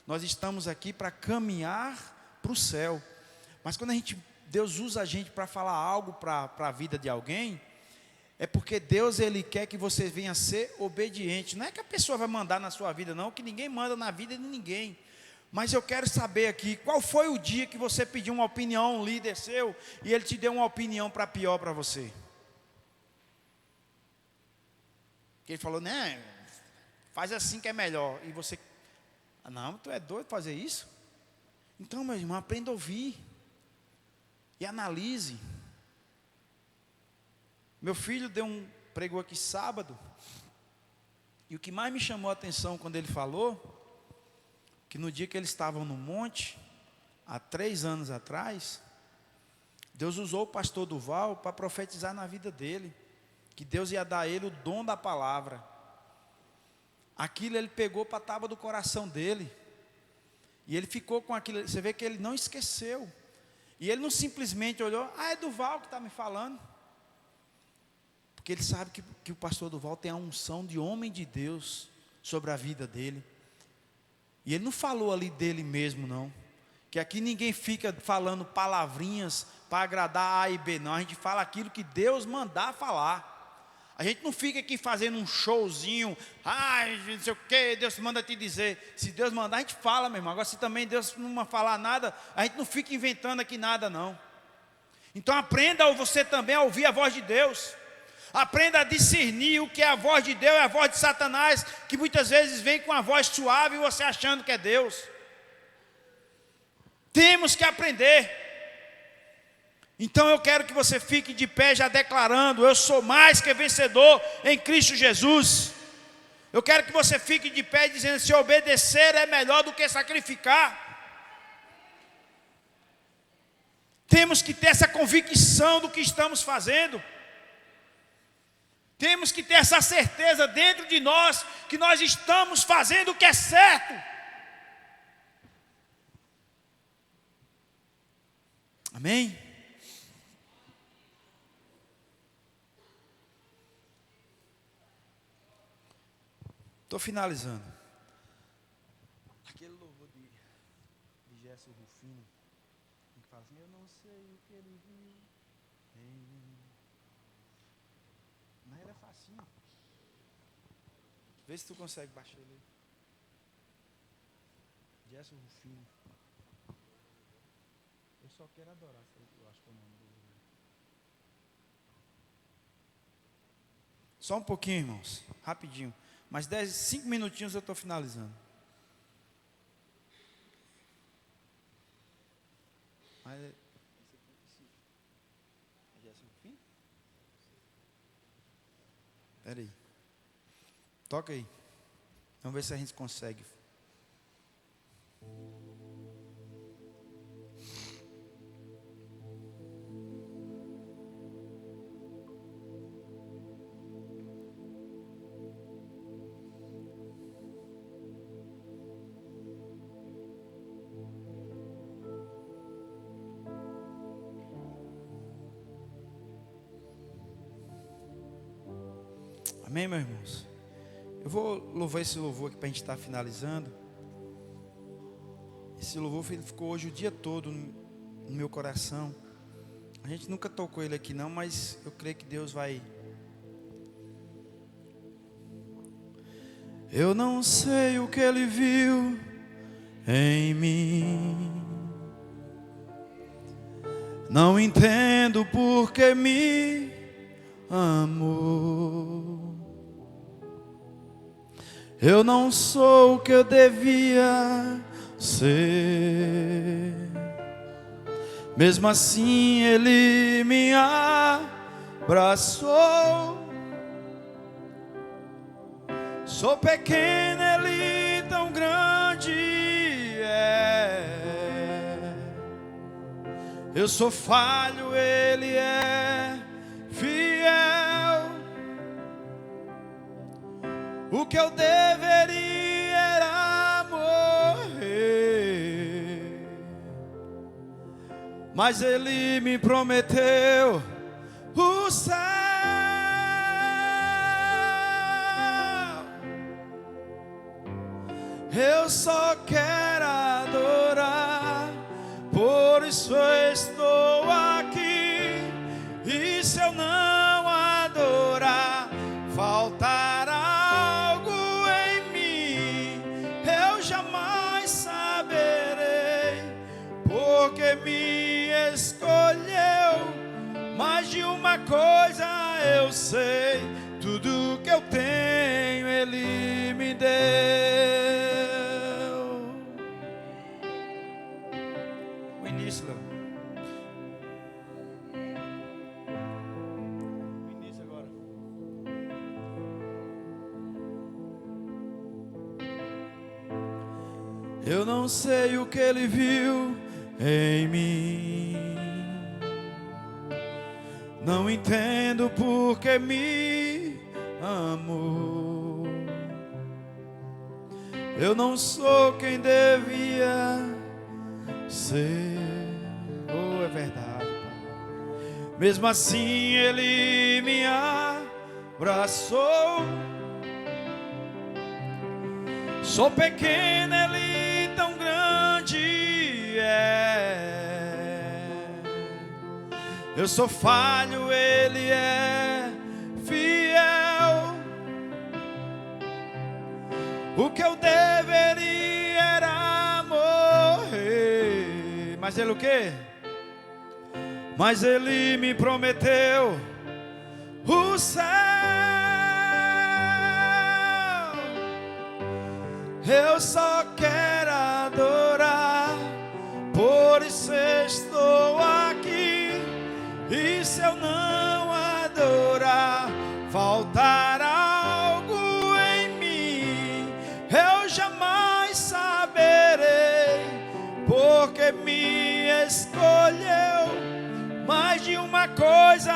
Nós estamos aqui para caminhar para o céu. Mas quando Deus usa a gente para falar algo para a vida de alguém, é porque Deus, Ele quer que você venha ser obediente. Não é que a pessoa vai mandar na sua vida não, que ninguém manda na vida de ninguém. Mas eu quero saber aqui, qual foi o dia que você pediu uma opinião a um líder seu e ele te deu uma opinião para pior para você? Que ele falou, né, faz assim que é melhor. E você, não, tu é doido fazer isso? Então, meu irmão, aprenda a ouvir e analise. Meu filho pregou aqui sábado, e o que mais me chamou a atenção quando ele falou, que no dia que eles estavam no monte, há 3 anos atrás, Deus usou o pastor Duval para profetizar na vida dele, que Deus ia dar a ele o dom da palavra. Aquilo ele pegou para a tábua do coração dele, e ele ficou com aquilo. Você vê que ele não esqueceu, e ele não simplesmente olhou, é Duval que está me falando, porque ele sabe que o pastor Duval tem a unção de homem de Deus sobre a vida dele. E ele não falou ali dele mesmo, não. Que aqui ninguém fica falando palavrinhas para agradar A e B, não. A gente fala aquilo que Deus mandar falar. A gente não fica aqui fazendo um showzinho. Não sei o que, Deus manda te dizer. Se Deus mandar, a gente fala, meu irmão. Agora, se também Deus não falar nada, a gente não fica inventando aqui nada, não. Então aprenda você também a ouvir a voz de Deus. Aprenda a discernir o que é a voz de Deus e a voz de Satanás, que muitas vezes vem com a voz suave e você achando que é Deus. Temos que aprender. Então eu quero que você fique de pé já declarando, eu sou mais que vencedor em Cristo Jesus. Eu quero que você fique de pé dizendo, se obedecer é melhor do que sacrificar. Temos que ter essa convicção do que estamos fazendo. Temos que ter essa certeza dentro de nós, que nós estamos fazendo o que é certo. Amém? Estou finalizando. Aquele louvor de Gerson Rufino, que fala assim, eu não sei o que ele viu em mim. Mas ele é facinho. Vê se tu consegue baixar ele. Gerson Rufino. Eu só quero adorar, eu acho que é o nome do louvor. Só um pouquinho, irmãos, rapidinho. Mais 5 minutinhos eu estou finalizando. Mas é Gerson Rufino? Espera aí. Toca aí. Vamos ver se a gente consegue. Amém, meus irmãos? Eu vou louvar esse louvor aqui para a gente estar finalizando. Esse louvor ficou hoje o dia todo no meu coração. A gente nunca tocou ele aqui não, mas eu creio que Deus vai. Eu não sei o que ele viu em mim, não entendo por que me amou. Eu não sou o que eu devia ser, mesmo assim ele me abraçou. Sou pequeno, ele tão grande é. Eu sou falho, ele é fiel. O que eu deveria era morrer, mas ele me prometeu o céu. Eu só quero adorar, por isso eu estou aqui. E se eu não adorar, faltará algo em mim, eu jamais saberei porque me escolheu. Mais de uma coisa eu sei, tudo que eu tenho Ele me deu. O início, Léo. O início agora. Eu não sei o que Ele viu em mim, não entendo porque me amou. Eu não sou quem devia ser. Oh, é verdade, Pai. Mesmo assim Ele me abraçou. Sou pequeno, Ele tão grande é. Eu sou falho, Ele é fiel. O que eu deveria era morrer, mas Ele o quê? Mas Ele me prometeu o céu. Eu só quero adorar, por isso estou aqui. E se eu não adorar, faltará algo em mim. Eu jamais saberei, porque me escolheu. Mais de uma coisa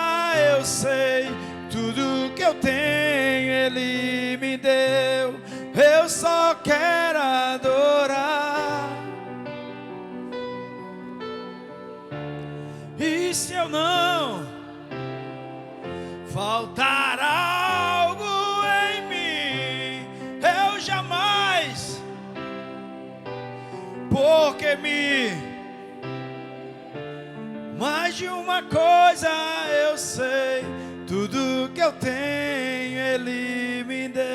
eu sei, tudo que eu tenho Ele me deu. Eu só quero adorar. E se eu não, faltará algo em mim. Eu jamais, porque mais de uma coisa eu sei, tudo que eu tenho Ele me deu.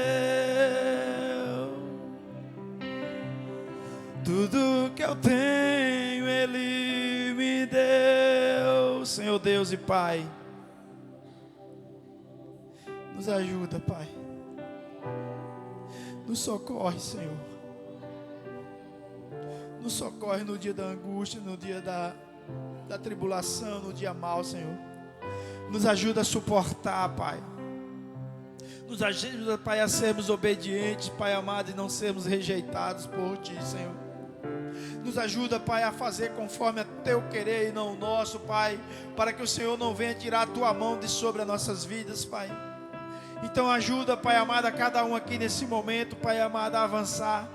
Tudo que eu tenho Ele me deu. Senhor Deus e Pai, nos ajuda, Pai. Nos socorre, Senhor. Nos socorre no dia da angústia, no dia da tribulação, no dia mau, Senhor. Nos ajuda a suportar, Pai. Nos ajuda, Pai, a sermos obedientes, Pai amado, e não sermos rejeitados por Ti, Senhor. Nos ajuda, Pai, a fazer conforme a Teu querer e não o nosso, Pai, para que o Senhor não venha tirar a Tua mão de sobre as nossas vidas, Pai. Então ajuda, Pai amado, a cada um aqui nesse momento, Pai amado, a avançar,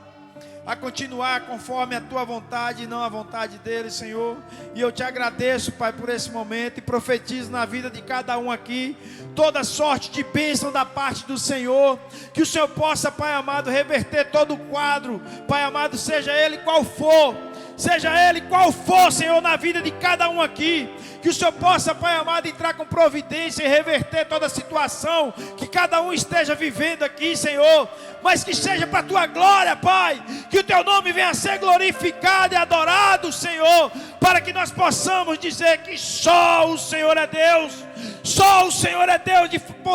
a continuar conforme a Tua vontade e não a vontade dele, Senhor. E eu Te agradeço, Pai, por esse momento, e profetizo na vida de cada um aqui toda sorte de bênção da parte do Senhor. Que o Senhor possa, Pai amado, reverter todo o quadro, Pai amado, seja ele qual for, Senhor, na vida de cada um aqui. Que o Senhor possa, Pai amado, entrar com providência e reverter toda a situação que cada um esteja vivendo aqui, Senhor. Mas que seja para a Tua glória, Pai. Que o Teu nome venha a ser glorificado e adorado, Senhor. Para que nós possamos dizer que só o Senhor é Deus. Só o Senhor é Deus de poder.